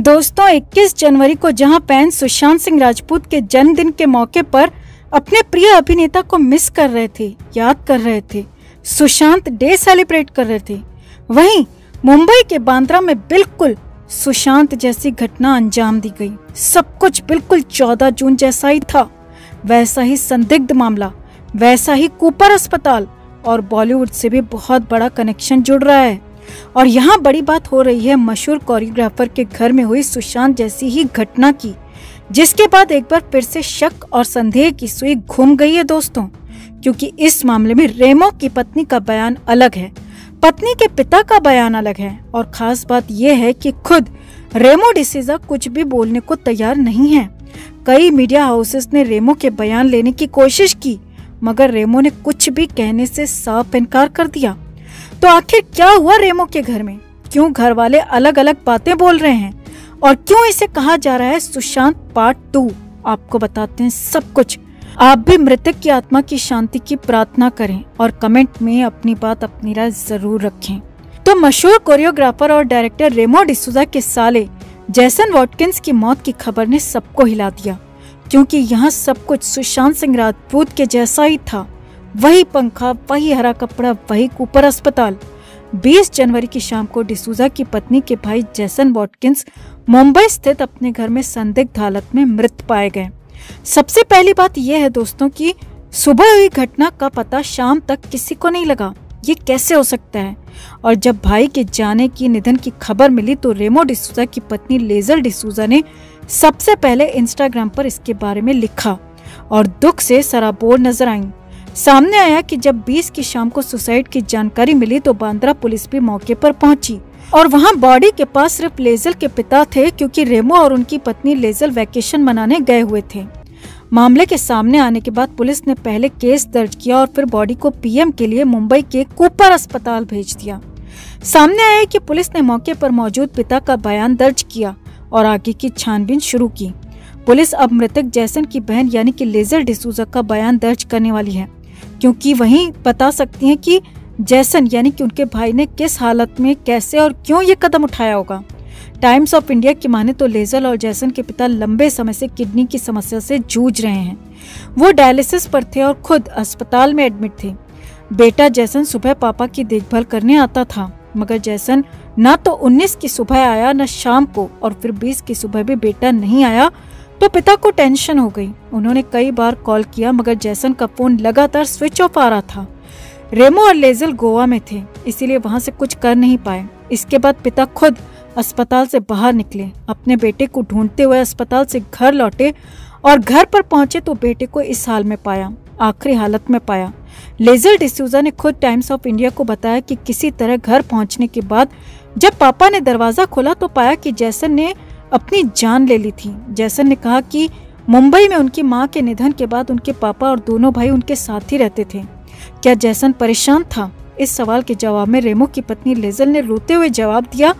दोस्तों 21 जनवरी को जहां फैन सुशांत सिंह राजपूत के जन्मदिन के मौके पर अपने प्रिय अभिनेता को मिस कर रहे थे, याद कर रहे थे, सुशांत डे सेलिब्रेट कर रहे थे, वहीं मुंबई के बांद्रा में बिल्कुल सुशांत जैसी घटना अंजाम दी गई। सब कुछ बिल्कुल 14 जून जैसा ही था। वैसा ही संदिग्ध मामला, वैसा ही कूपर अस्पताल और बॉलीवुड से भी बहुत बड़ा कनेक्शन जुड़ रहा है। और यहाँ बड़ी बात हो रही है मशहूर कोरियोग्राफर के घर में हुई सुशांत जैसी ही घटना की, जिसके बाद एक बार फिर से शक और संदेह की सुई घूम गई है दोस्तों, क्योंकि इस मामले में रेमो की पत्नी का बयान अलग है, पत्नी के पिता का बयान अलग है। और खास बात यह है कि खुद रेमो डिसूजा कुछ भी बोलने को तैयार नहीं है। कई मीडिया हाउसेस ने रेमो के बयान लेने की कोशिश की, मगर रेमो ने कुछ भी कहने से साफ इनकार कर दिया। तो आखिर क्या हुआ रेमो के घर में? क्यों घर वाले अलग अलग बातें बोल रहे हैं और क्यों इसे कहा जा रहा है सुशांत पार्ट 2? आपको बताते हैं सब कुछ। आप भी मृतक की आत्मा की शांति की प्रार्थना करें और कमेंट में अपनी बात, अपनी राय जरूर रखें। तो मशहूर कोरियोग्राफर और डायरेक्टर रेमो डिसूजा के साले जेसन वॉटकिंस की मौत की खबर ने सबको हिला दिया, क्योंकि यहाँ सब कुछ सुशांत सिंह राजपूत के जैसा ही था। वही पंखा, वही हरा कपड़ा, वही कूपर अस्पताल। 20 जनवरी की शाम को डिसूजा की पत्नी के भाई जेसन वॉटकिंस मुंबई स्थित अपने घर में संदिग्ध हालत में मृत पाए गए। सबसे पहली बात यह है दोस्तों कि सुबह हुई घटना का पता शाम तक किसी को नहीं लगा। ये कैसे हो सकता है? और जब भाई के जाने की, निधन की खबर मिली तो रेमो डिसूजा की पत्नी लेजल डिसूजा ने सबसे पहले इंस्टाग्राम पर इसके बारे में लिखा और दुख से सराबोर नजर आई। सामने आया कि जब 20 की शाम को सुसाइड की जानकारी मिली तो बांद्रा पुलिस भी मौके पर पहुंची और वहां बॉडी के पास सिर्फ लेजल के पिता थे, क्योंकि रेमो और उनकी पत्नी लेजल वैकेशन मनाने गए हुए थे। मामले के सामने आने के बाद पुलिस ने पहले केस दर्ज किया और फिर बॉडी को पीएम के लिए मुंबई के कूपर अस्पताल भेज दिया। सामने आया कि पुलिस ने मौके पर मौजूद पिता का बयान दर्ज किया और आगे की छानबीन शुरू की। पुलिस अब मृतक जैसन की बहन यानी कि लेजल डिसूजा का बयान दर्ज करने वाली है, क्योंकि वही बता सकती हैं कि जैसन यानी कि उनके भाई ने किस हालत में, कैसे और क्यों ये कदम उठाया होगा। टाइम्स ऑफ इंडिया की माने तो लेजल और जैसन के पिता लंबे समय से किडनी की समस्या से जूझ रहे हैं। वो डायलिसिस पर थे और खुद अस्पताल में एडमिट थे। बेटा जैसन सुबह पापा की देखभाल करने आता था, मगर जैसन न तो 19 की सुबह आया न शाम को, और फिर 20 की सुबह भी बेटा नहीं आया तो पिता को टेंशन हो गई। उन्होंने कई बार कॉल किया, मगर जैसन का फोन लगातार स्विच ऑफ आ रहा था। रेमो और लेजल गोवा में थे, इसीलिए वहां से कुछ कर नहीं पाए। इसके बाद पिता खुद अस्पताल से बाहर निकले, अपने बेटे को ढूंढते हुए अस्पताल से घर लौटे और घर पर पहुंचे तो बेटे को इस हाल में पाया, आखिरी हालत में पाया। लेजल डिसूजा ने खुद टाइम्स ऑफ इंडिया को बताया कि किसी तरह घर पहुंचने के बाद जब पापा ने दरवाजा खोला तो पाया कि जैसन ने अपनी जान ले ली थी। जैसन ने कहा कि मुंबई में उनकी मां के निधन के बाद उनके पापा और दोनों भाई उनके साथ ही रहते थे। क्या जैसन परेशान था? इस सवाल के जवाब में रेमो की पत्नी लेजल ने रोते हुए जवाब दिया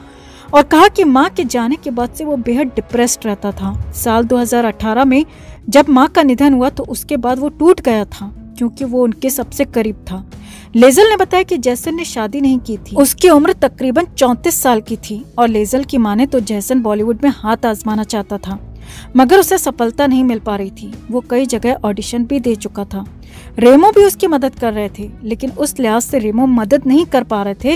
और कहा कि मां के जाने के बाद से वो बेहद डिप्रेस्ड रहता था। साल 2018 में जब मां का निधन हुआ तो उसके बाद वो टूट गया था, क्योंकि वो उनके सबसे करीब था। लेजल ने बताया कि जैसन ने शादी नहीं की थी, उसकी उम्र तकरीबन 34 साल की थी और लेजल की माने तो जैसन बॉलीवुड में हाथ आजमाना चाहता था, मगर उसे सफलता नहीं मिल पा रही थी। वो कई जगह ऑडिशन भी दे चुका था। रेमो भी उसकी मदद कर रहे थे, लेकिन उस लिहाज से रेमो मदद नहीं कर पा रहे थे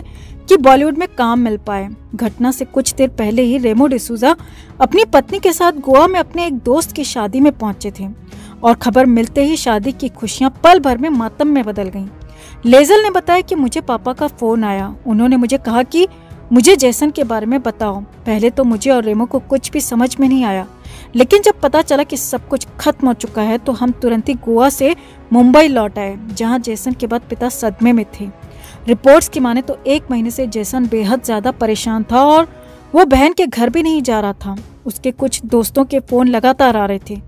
कि बॉलीवुड में काम मिल पाए। घटना से कुछ देर पहले ही रेमो डिसूजा अपनी पत्नी के साथ गोवा में अपने एक दोस्त की शादी में पहुंचे थे और खबर मिलते ही शादी की खुशियां पल भर में मातम में बदल गईं। लेजल ने बताया कि मुझे पापा का फोन आया, उन्होंने मुझे कहा कि मुझे जैसन के बारे में बताओ। पहले तो मुझे और रेमो को कुछ भी समझ में नहीं आया, लेकिन जब पता चला कि सब कुछ खत्म हो चुका है तो हम तुरंत ही गोवा से मुंबई लौट आए, जहां जैसन के बाद पिता सदमे में थे। रिपोर्ट्स की माने तो 1 महीने से जैसन बेहद ज्यादा परेशान था और वो बहन के घर भी नहीं जा रहा था। उसके कुछ दोस्तों के फोन लगातार आ रहे थे।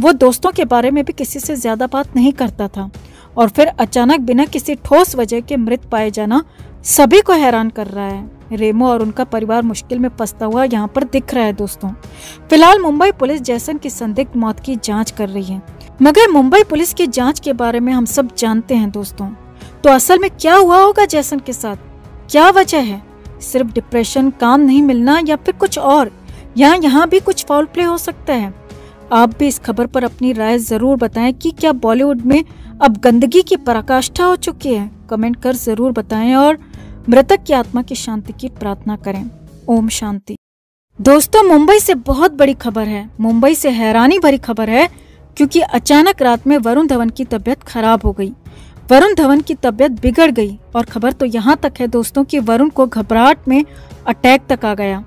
वो दोस्तों के बारे में भी किसी से ज्यादा बात नहीं करता था और फिर अचानक बिना किसी ठोस वजह के मृत पाए जाना सभी को हैरान कर रहा है। रेमो और उनका परिवार मुश्किल में फंसता हुआ यहाँ पर दिख रहा है दोस्तों। फिलहाल मुंबई पुलिस जैसन की संदिग्ध मौत की जांच कर रही है, मगर मुंबई पुलिस की जांच के बारे में हम सब जानते हैं दोस्तों। तो असल में क्या हुआ होगा जैसन के साथ? क्या वजह है? सिर्फ डिप्रेशन, काम नहीं मिलना या फिर कुछ और? या यहाँ भी कुछ फाउल प्ले हो सकता है? आप भी इस खबर पर अपनी राय जरूर बताएं कि क्या बॉलीवुड में अब गंदगी की पराकाष्ठा हो चुकी है। कमेंट कर जरूर बताएं और मृतक की आत्मा की शांति की प्रार्थना करें। ओम शांति। दोस्तों, मुंबई से बहुत बड़ी खबर है। मुंबई से हैरानी भरी खबर है, क्योंकि अचानक रात में वरुण धवन की तबीयत खराब हो गई। वरुण धवन की तबीयत बिगड़ गई और खबर तो यहाँ तक है दोस्तों कि वरुण को घबराहट में अटैक तक आ गया,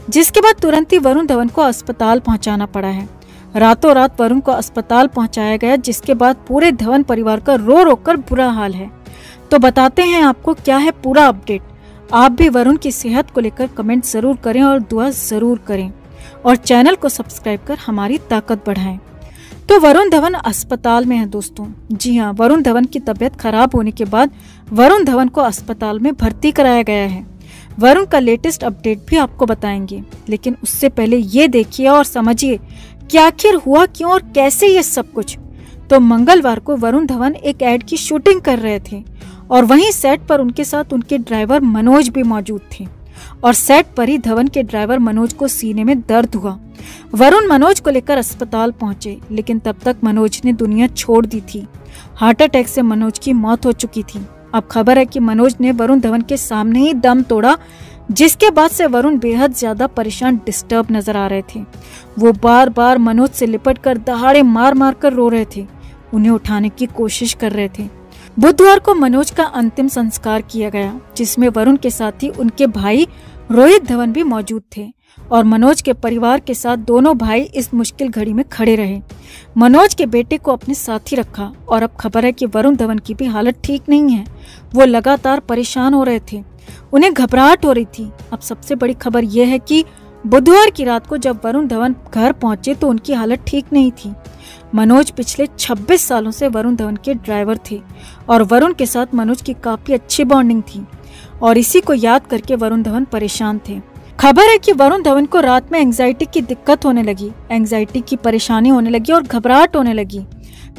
जिसके बाद तुरंत ही वरुण धवन को अस्पताल पहुंचाना पड़ा है। रातों रात वरुण को अस्पताल पहुंचाया गया, जिसके बाद पूरे धवन परिवार का रो रो कर बुरा हाल है। तो बताते हैं आपको क्या है पूरा अपडेट। आप भी वरुण की सेहत को लेकर कमेंट जरूर करें और दुआ जरूर करें और चैनल को सब्सक्राइब कर हमारी ताकत बढ़ाएं। तो वरुण धवन अस्पताल में है दोस्तों। जी हाँ, वरुण धवन की तबीयत खराब होने के बाद वरुण धवन को अस्पताल में भर्ती कराया गया है। वरुण का लेटेस्ट अपडेट भी आपको बताएंगे, लेकिन उससे पहले ये देखिए और समझिए कि आखिर हुआ क्यों और कैसे ये सब कुछ। तो मंगलवार को वरुण धवन एक एड की शूटिंग कर रहे थे और वहीं सेट पर उनके साथ उनके ड्राइवर मनोज भी मौजूद थे और सेट पर ही धवन के ड्राइवर मनोज को सीने में दर्द हुआ। वरुण मनोज को लेकर अस्पताल पहुंचे, लेकिन तब तक मनोज ने दुनिया छोड़ दी थी। हार्ट अटैक से मनोज की मौत हो चुकी थी। अब खबर है कि मनोज ने वरुण धवन के सामने ही दम तोड़ा, जिसके बाद से वरुण बेहद ज्यादा परेशान डिस्टर्ब नजर आ रहे थे। वो बार बार मनोज से लिपट कर दहाड़े मार मार कर रो रहे थे, उन्हें उठाने की कोशिश कर रहे थे। बुधवार को मनोज का अंतिम संस्कार किया गया, जिसमें वरुण के साथ ही उनके भाई रोहित धवन भी मौजूद थे और मनोज के परिवार के साथ दोनों भाई इस मुश्किल घड़ी में खड़े रहे। मनोज के बेटे को अपने साथ ही रखा और अब खबर है कि वरुण धवन की भी हालत ठीक नहीं है। वो लगातार परेशान हो रहे थे, उन्हें घबराहट हो रही थी। अब सबसे बड़ी खबर यह है कि बुधवार की रात को जब वरुण धवन घर पहुंचे तो उनकी हालत ठीक नहीं थी। मनोज पिछले 26 सालों से वरुण धवन के ड्राइवर थे और वरुण के साथ मनोज की काफी अच्छी बॉन्डिंग थी और इसी को याद करके वरुण धवन परेशान थे। खबर है कि वरुण धवन को रात में एंजाइटी की दिक्कत होने लगी, एंजाइटी की परेशानी होने लगी और घबराहट होने लगी।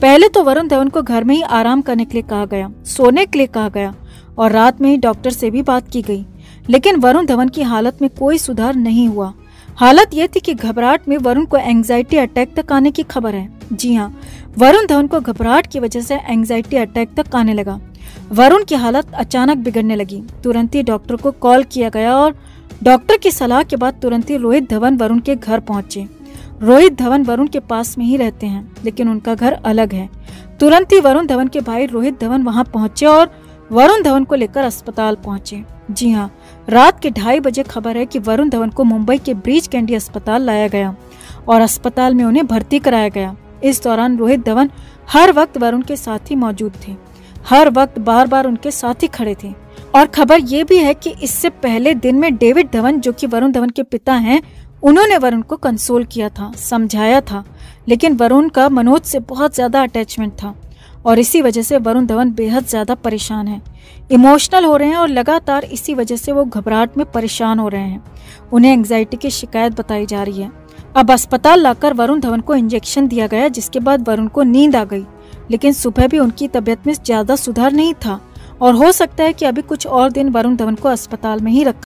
पहले तो वरुण धवन को घर में ही आराम करने के लिए कहा गया, सोने के लिए कहा गया और रात में ही डॉक्टर से भी बात की गई, लेकिन वरुण धवन की हालत में कोई सुधार नहीं हुआ। हालत यह थी कि घबराहट में वरुण को एंजाइटी अटैक तक आने की खबर है। जी हाँ, वरुण धवन को घबराहट की वजह से एंजाइटी अटैक तक आने लगा। वरुण की हालत अचानक बिगड़ने लगी। तुरंत ही डॉक्टर को कॉल किया गया और डॉक्टर की सलाह के बाद तुरंत ही रोहित धवन वरुण के घर पहुंचे। रोहित धवन वरुण के पास में ही रहते हैं, लेकिन उनका घर अलग है। तुरंत ही वरुण धवन के भाई रोहित धवन वहां पहुंचे और वरुण धवन को लेकर अस्पताल पहुंचे। जी हाँ, रात के 2:30 बजे खबर है कि वरुण धवन को मुंबई के ब्रीच कैंडी अस्पताल लाया गया और अस्पताल में उन्हें भर्ती कराया गया। इस दौरान रोहित धवन हर वक्त वरुण के साथ ही मौजूद थे, हर वक्त बार बार उनके साथ ही खड़े थे। और खबर ये भी है कि इससे पहले दिन में डेविड धवन, जो कि वरुण धवन के पिता हैं, उन्होंने वरुण को कंसोल किया था, समझाया था, लेकिन वरुण का मनोज से बहुत ज्यादा अटैचमेंट था और इसी वजह से वरुण धवन बेहद ज्यादा परेशान है, इमोशनल हो रहे हैं और लगातार इसी वजह से वो घबराहट में परेशान हो रहे हैं। उन्हें एंग्जाइटी की शिकायत बताई जा रही है। अब अस्पताल लाकर वरुण धवन को इंजेक्शन दिया गया, जिसके बाद वरुण को नींद आ गई, लेकिन सुबह भी उनकी तबीयत में ज्यादा सुधार नहीं था और हो सकता है कि अभी कुछ और दिन वरुण धवन को अस्पताल में ही रखा